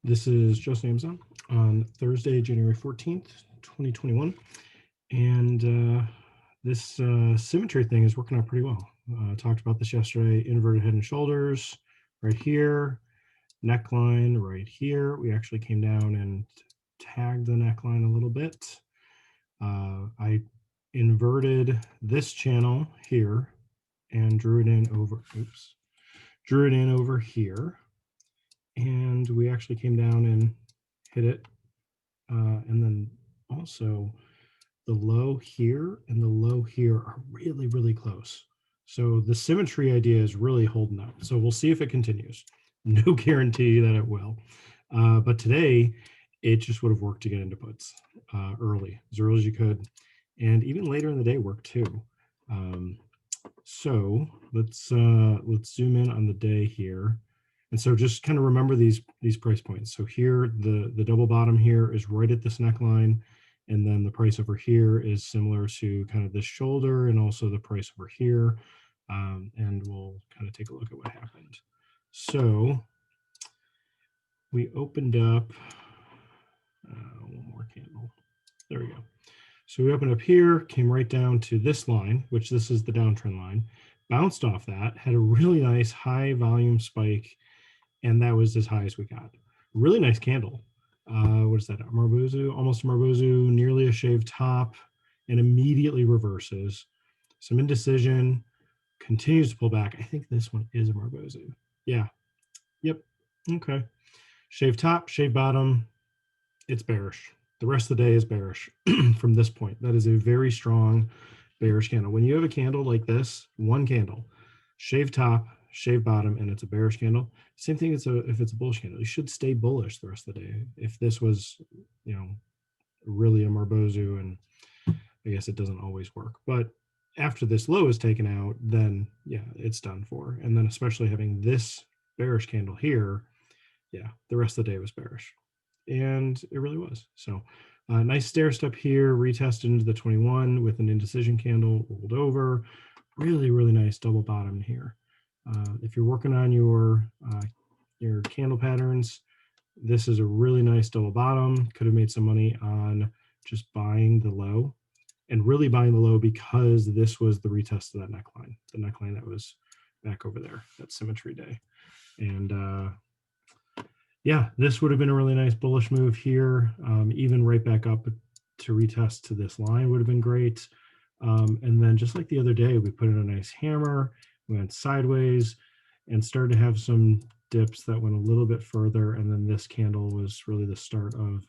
This is Joseph AMZN on Thursday, January 14th, 2021. And this symmetry thing is working out pretty well. Talked about this yesterday, inverted head and shoulders right here, neckline right here. We actually came down and tagged the neckline a little bit. I inverted this channel here and drew it in over here. And we actually came down and hit it. And then also the low here and the low here are really, really close. So the symmetry idea is really holding up. So we'll see if it continues. No guarantee that it will. But today, it just would have worked to get into puts early as you could. And even later in the day worked too. So let's zoom in on the day here. And so just kind of remember these price points. So here, the double bottom here is right at this neckline. And then the price over here is similar to kind of this shoulder and also the price over here. And we'll kind of take a look at what happened. So we opened up one more candle. There we go. So we opened up here, came right down to this line, which this is the downtrend line, bounced off that, had a really nice high volume spike, and that was as high as we got. Really nice candle. What is that? A Marbozu, almost a Marbozu, nearly a shaved top, and immediately reverses. Some indecision, continues to pull back. I think this one is a Marbozu. Yeah. Yep. Okay. Shaved top, shaved bottom. It's bearish. The rest of the day is bearish from this point. That is a very strong bearish candle. When you have a candle like this, one candle, shaved top, shaved bottom, and it's a bearish candle, same thing as if it's a bullish candle. You should stay bullish the rest of the day. If this was, really a Marbozu, and I guess it doesn't always work. But after this low is taken out, then yeah, it's done for. And then especially having this bearish candle here, yeah, the rest of the day was bearish. And it really was. So nice stair step here, retested into the 21 with an indecision candle, rolled over. Really, really nice double bottom here. If you're working on your candle patterns, this is a really nice double bottom. Could have made some money on just buying the low, and really buying the low because this was the retest of that neckline, the neckline that was back over there, that symmetry day. And yeah, this would have been a really nice bullish move here. Even right back up to retest to this line would have been great. And then just like the other day, we put in a nice hammer, we went sideways and started to have some dips that went a little bit further. And then this candle was really the start of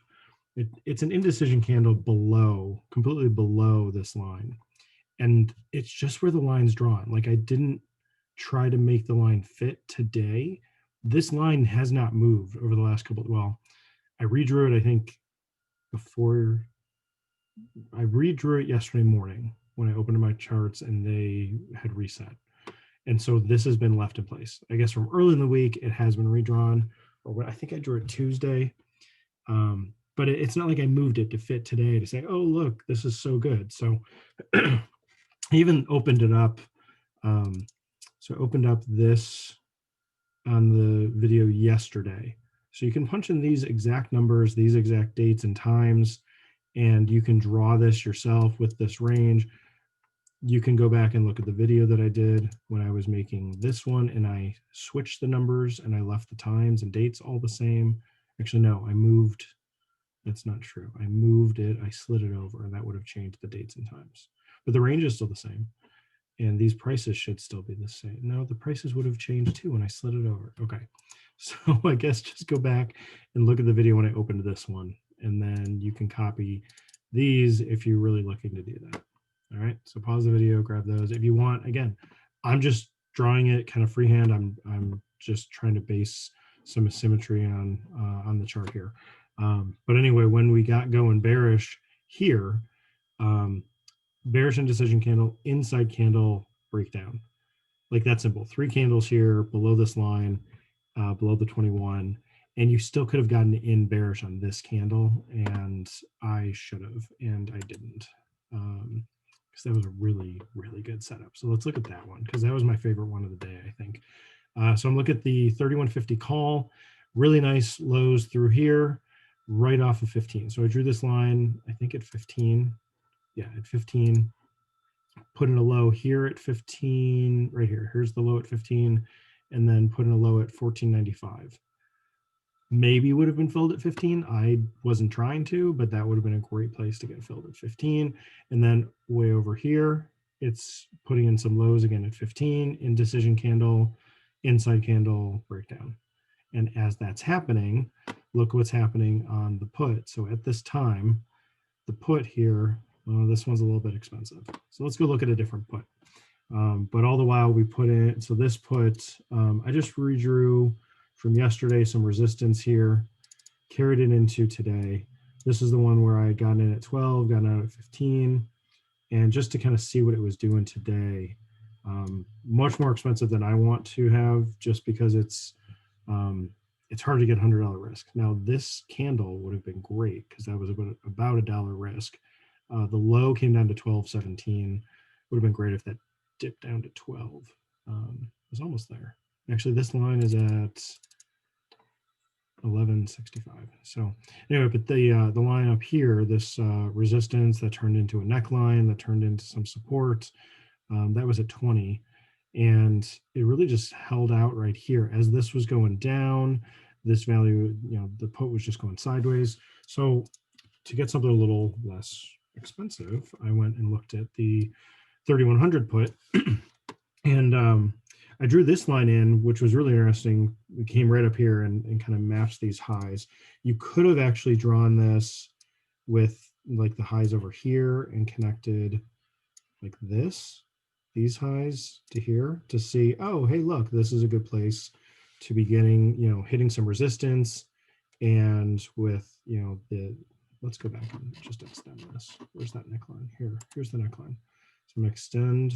it. It's an indecision candle below, completely below this line. And it's just where the line's drawn. Like, I didn't try to make the line fit today. This line has not moved over the last well, I redrew it, I think, before I redrew it yesterday morning when I opened my charts and they had reset. And so this has been left in place. I guess from early in the week, it has been redrawn, or what I think I drew it Tuesday. But it's not like I moved it to fit today to say, oh, look, this is so good. So I even opened it up. So I opened up this on the video yesterday. So you can punch in these exact numbers, these exact dates and times, and you can draw this yourself with this range. You can go back and look at the video that I did when I was making this one, and I switched the numbers and I left the times and dates all the same. Actually, no, I moved. That's not true. I moved it, I slid it over, and that would have changed the dates and times. But the range is still the same. And these prices should still be the same. No, the prices would have changed too when I slid it over. Okay, so I guess just go back and look at the video when I opened this one, and then you can copy these if you're really looking to do that. All right, so pause the video, grab those. If you want, again, I'm just drawing it kind of freehand. I'm just trying to base some symmetry on the chart here. But anyway, when we got going bearish here, bearish indecision candle, inside candle, breakdown. Like that simple. 3 candles here below this line, below the 21, and you still could have gotten in bearish on this candle, and I should have, and I didn't, because that was a really, really good setup. So let's look at that one, because that was my favorite one of the day, I think. So I'm looking at the 3150 call. Really nice lows through here, right off of 15. So I drew this line, I think at 15. Yeah, at 15. Put in a low here at 15, right here. Here's the low at 15, and then put in a low at 14.95. Maybe would have been filled at 15. I wasn't trying to, but that would have been a great place to get filled at 15. And then way over here, it's putting in some lows again at 15, indecision candle, inside candle, breakdown. And as that's happening, look what's happening on the put. So at this time, the put here, this one's a little bit expensive. So let's go look at a different put. But all the while we put in, so this put, I just redrew from yesterday some resistance here, carried it into today. This is the one where I got in at 12, got out at 15, and just to kind of see what it was doing today. Much more expensive than I want to have, just because it's hard to get $100 risk. Now this candle would have been great because that was about $1 risk. The low came down to 12.17. Would have been great if that dipped down to 12. It was almost there. Actually, this line is at 11.65. So anyway, but the line up here, this resistance that turned into a neckline, that turned into some support, that was at 20. And it really just held out right here as this was going down. This value, the put was just going sideways. So to get something a little less expensive, I went and looked at the 3100 put. And I drew this line in, which was really interesting. We came right up here and kind of matched these highs. You could have actually drawn this with like the highs over here and connected like this, these highs to here to see, oh, hey, look, this is a good place to be getting, hitting some resistance. And with, let's go back and just extend this. Where's that neckline? Here's the neckline. So I'm gonna extend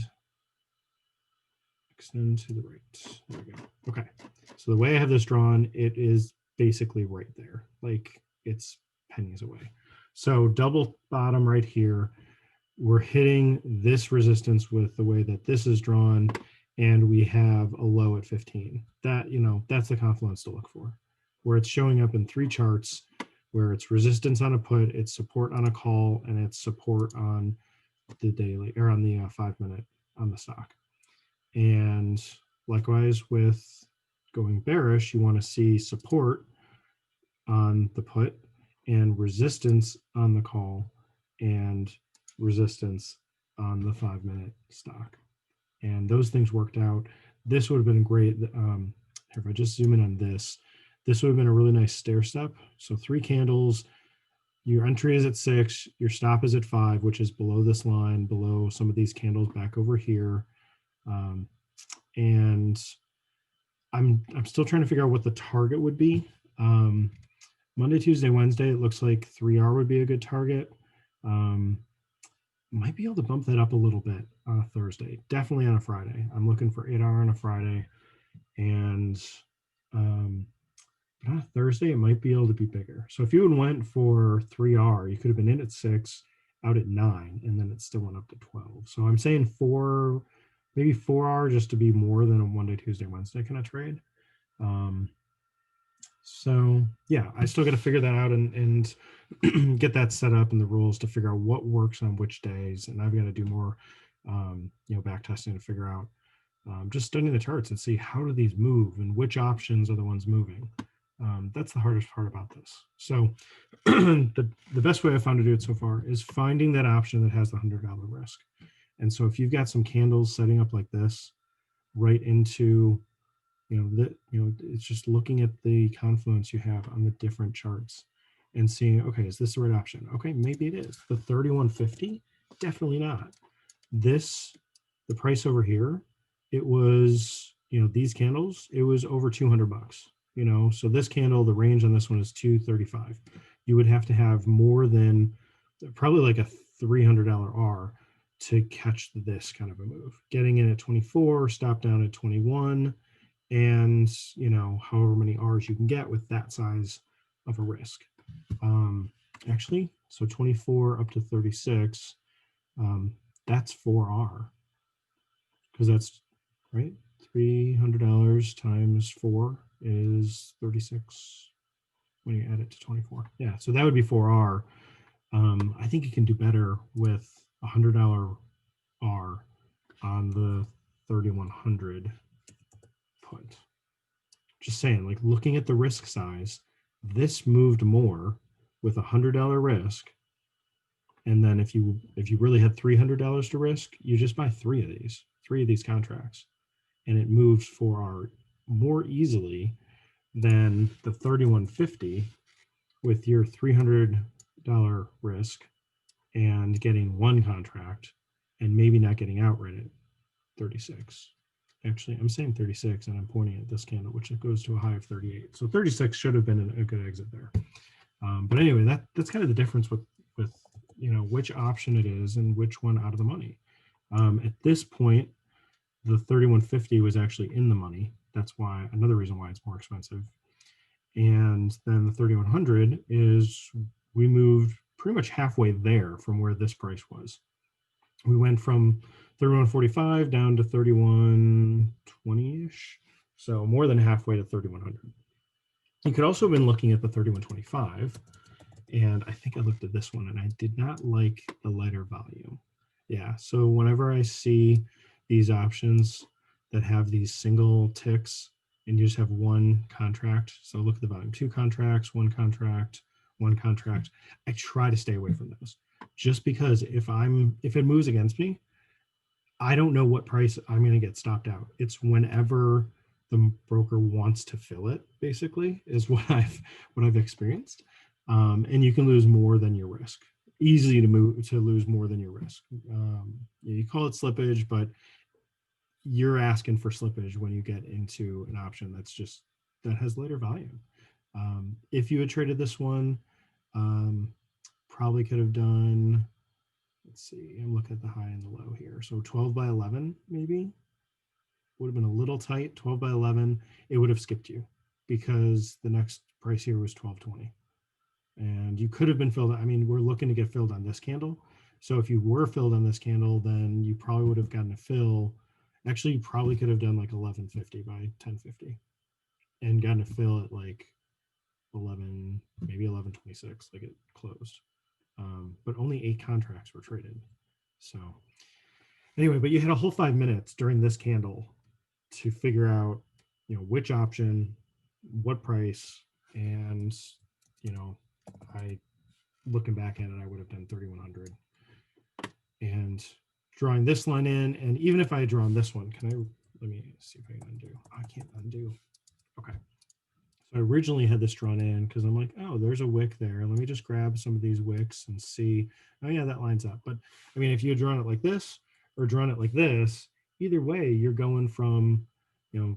to the right. There we go. Okay. So the way I have this drawn, it is basically right there. Like it's pennies away. So double bottom right here. We're hitting this resistance with the way that this is drawn, and we have a low at 15. That, that's the confluence to look for, where it's showing up in 3 charts, where it's resistance on a put, it's support on a call, and it's support on the daily or on the 5 minute on the stock. And likewise with going bearish, you want to see support on the put and resistance on the call and resistance on the 5 minute stock. And those things worked out. This would have been great. If I just zoom in on this would have been a really nice stair step. So 3 candles, your entry is at 6, your stop is at 5, which is below this line, below some of these candles back over here. And I'm still trying to figure out what the target would be. Monday, Tuesday, Wednesday, it looks like 3R would be a good target. Might be able to bump that up a little bit on a Thursday, definitely on a Friday. I'm looking for 8R on a Friday, and but on a Thursday, it might be able to be bigger. So if you had went for 3R, you could have been in at 6, out at 9, and then it still went up to 12. So I'm saying 4, maybe 4R just to be more than a Monday, Tuesday, Wednesday kind of trade. So yeah, I still got to figure that out and get that set up in the rules to figure out what works on which days. And I've got to do more, back testing to figure out, just studying the charts and see how do these move and which options are the ones moving. That's the hardest part about this. So the best way I found to do it so far is finding that option that has the $100 risk. And so if you've got some candles setting up like this right into, it's just looking at the confluence you have on the different charts and seeing, okay, is this the right option? Okay, maybe it is. The 3150, definitely not. This, the price over here, it was, these candles, it was over 200 bucks, so this candle, the range on this one is 235. You would have to have more than probably like a $300 R to catch this kind of a move. Getting in at 24, stop down at 21, and however many R's you can get with that size of a risk. Actually, so 24 up to 36, that's 4R, because that's right, $300 times 4, is 36 when you add it to 24. Yeah, so that would be 4R. I think you can do better with $100 R on the 3100 put. Just saying, like looking at the risk size, this moved more with $100 risk. And then if you really had $300 to risk, you just buy three of these contracts, and it moves 4R more easily than the 3150 with your $300 risk and getting one contract and maybe not getting outright at 36. Actually, I'm saying 36 and I'm pointing at this candle, which goes to a high of 38. So 36 should have been a good exit there. But anyway, that's kind of the difference with which option it is and which one out of the money. At this point, the 3150 was actually in the money. That's why another reason why it's more expensive. And then the 3100 is we moved pretty much halfway there from where this price was. We went from 3145 down to 3120-ish. So more than halfway to 3100. You could also have been looking at the 3125. And I think I looked at this one and I did not like the lighter volume. Yeah, so whenever I see these options that have these single ticks and you just have one contract, so look at the volume, two contracts, one contract, I try to stay away from those. Just because if it moves against me, I don't know what price I'm going to get stopped out. It's whenever the broker wants to fill it, basically, is what I've experienced. And you can lose more than your risk. Easy to lose more than your risk. You call it slippage, but you're asking for slippage when you get into an option that has later volume. If you had traded this one, probably could have done, let's see, I'm looking at the high and the low here. So 12 by 11 maybe would have been a little tight. 12 by 11, it would have skipped you because the next price here was 1220. And you could have been filled. I mean, we're looking to get filled on this candle. So if you were filled on this candle, then you probably would have gotten a fill. Actually, you probably could have done like 1150 by 1050 and gotten a fill at like 11, maybe 1126, like it closed. But only 8 contracts were traded. So anyway, but you had a whole 5 minutes during this candle to figure out, which option, what price, and, I, looking back at it, I would have done 3100. And drawing this line in, and even if I had drawn this one, let me see if I can undo. I can't undo. Okay. So I originally had this drawn in because I'm like, oh, there's a wick there. Let me just grab some of these wicks and see. Oh yeah, that lines up. But I mean, if you had drawn it like this or drawn it like this, either way, you're going from,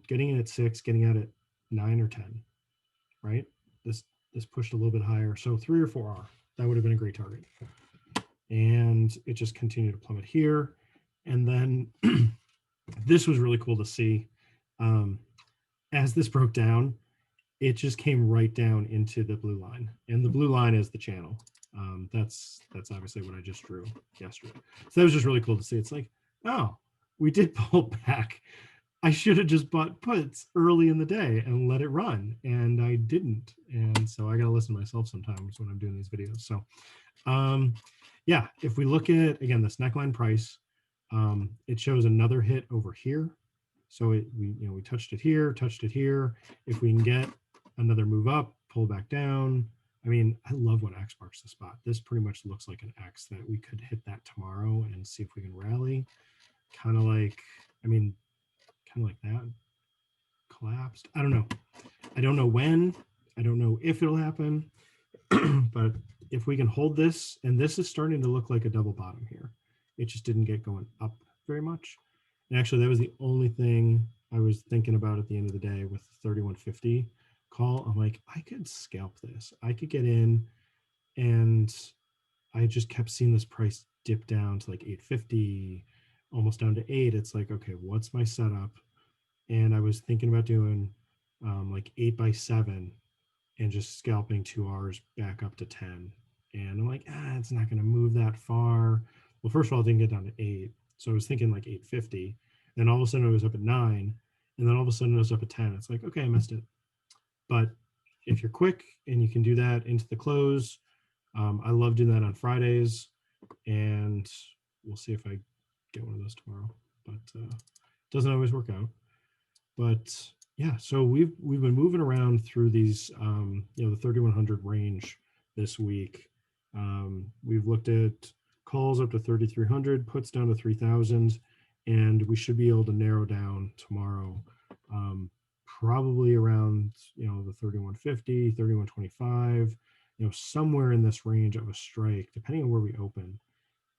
getting in at 6, getting out at 9 or 10, right? This pushed a little bit higher. So 3 or 4R, that would have been a great target. And it just continued to plummet here. And then this was really cool to see. As this broke down, it just came right down into the blue line. And the blue line is the channel. That's obviously what I just drew yesterday. So that was just really cool to see. It's like, oh, we did pull back. I should have just bought puts early in the day and let it run, and I didn't. And so I got to listen to myself sometimes when I'm doing these videos. So yeah, if we look at, again, this neckline price, it shows another hit over here. So we touched it here. If we can get another move up, pull back down. I mean, I love when X marks the spot. This pretty much looks like an X that we could hit that tomorrow and see if we can rally. Kind of like that. Collapsed. I don't know. I don't know when. I don't know if it'll happen. But if we can hold this, and this is starting to look like a double bottom here. It just didn't get going up very much. And actually, that was the only thing I was thinking about at the end of the day with the 3150 call. I'm like, I could scalp this. I could get in, and I just kept seeing this price dip down to like 850, almost down to 8. It's like, okay, what's my setup? And I was thinking about doing like 8 by 7 and just scalping 2Rs back up to 10. And I'm like, it's not going to move that far. Well, first of all, it didn't get down to 8. So I was thinking like 850. Then all of a sudden it was up at 9. And then all of a sudden it was up at 10. It's like, okay, I missed it. But if you're quick and you can do that into the close, I love doing that on Fridays, and we'll see if I get one of those tomorrow, but doesn't always work out. But yeah, so we've been moving around through these, the 3100 range this week. We've looked at calls up to 3300, puts down to 3000, and we should be able to narrow down tomorrow, probably around the 3150, 3125, somewhere in this range of a strike, depending on where we open,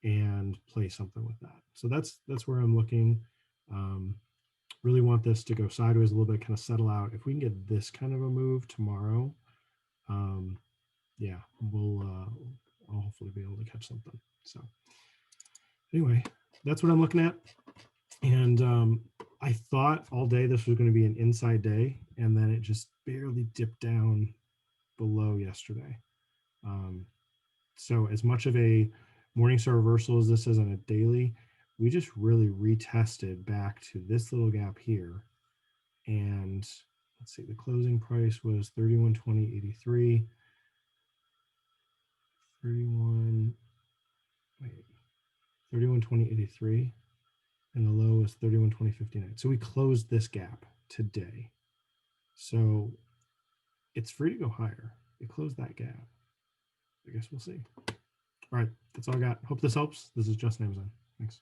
and play something with that. So that's where I'm looking. Really want this to go sideways a little bit, kind of settle out. If we can get this kind of a move tomorrow, yeah, I'll hopefully be able to catch something. So anyway, that's what I'm looking at. And I thought all day this was going to be an inside day, and then it just barely dipped down below yesterday. So as much of a Morningstar reversal as this is on a daily, we just really retested back to this little gap here. And let's see, the closing price was 3120.83. 3120.83, and the low is 3120.59. So we closed this gap today. So it's free to go higher. We closed that gap. I guess we'll see. All right, that's all I got. Hope this helps. This is Justin AMZN. Thanks.